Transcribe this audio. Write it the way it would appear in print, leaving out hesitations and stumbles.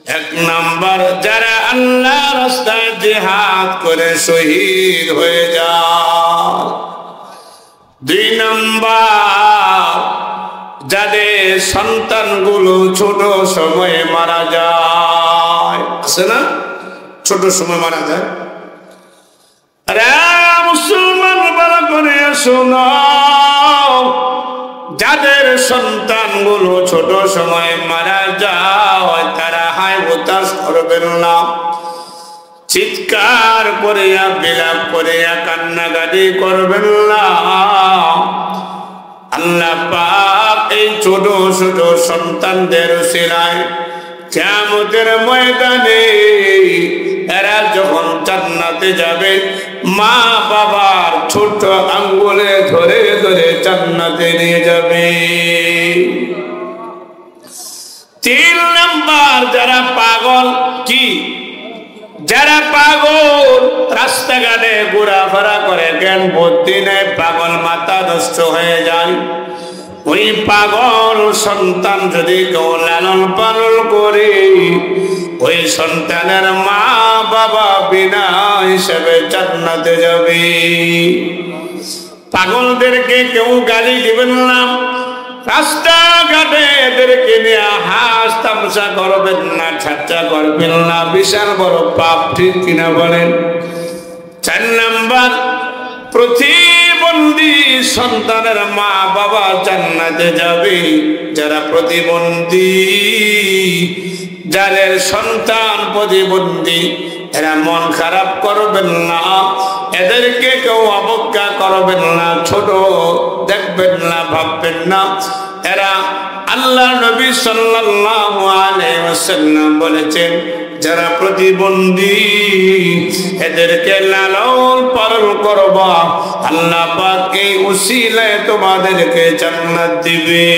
এক নাম্বার যারা আল্লাহ রাস্তায় জিহাদ করে শহীদ হয়ে যায়। দুই নাম্বার যাদের সন্তানগুলো ছোট সময়ে মারা যায়, আছে না ছোট সময় মারা যায়। আরে মুসলমান বলা করে শোনো, যাদের সন্তানগুলো ছোট সময়ে মারা যায় তারা হাই হতাশ করবেন না, চিৎকার করিয়া বিলাপ করিয়া কান্নাকাটি করবেন না। আল্লাহ পাক এই ছোট ছোট সন্তানদের উসিলায় কিয়ামতের ময়দানে এরা যখন জান্নাতে যাবে, মা বাবার ছোট আঙ্গুলে ধরে ধরে জান্নাতে নিয়ে যাবে। তিন নাম্বার যারা পাগল, কি যারা পাগল রাস্তাঘাটে ঘোরাফেরা করে, জ্ঞান বুদ্ধি নেই, পাগল মাথা নষ্ট হয়ে যায়, ওই পাগল সন্তান যদি কেউ লালন পালন করে, ওই সন্তানের মা বাবা বিনা হিসেবে জান্নাতে যাবে। পাগলদেরকে কেউ গালি দিবেন না, রাস্তাঘাটে এদেরকে নিয়ে হাস তামসা করবেন না, ঠাট্টা করবেন না, বিশাল বড় পাপ, ঠিক কিনা বলেন। চার নাম্বার প্রতিবন্ধী সন্তানের মা বাবা জান্নাতে যাবে। যারা প্রতিবন্ধী, যাদের সন্তান প্রতিবন্ধী, এরা মন খারাপ করবেন না, এদেরকে কেউ অবজ্ঞা করবেন না, ছোট দেখবেন না, ভাববেন না। এরা আল্লাহ নবী সাল্লাল্লাহু আলাইহি ওয়াসাল্লাম বলেছেন, যারা প্রতিবন্ধী এদেরকে লালন পালন করবা, আল্লাহ পাক এই উসিলায় তোমাদেরকে জান্নাত দিবে।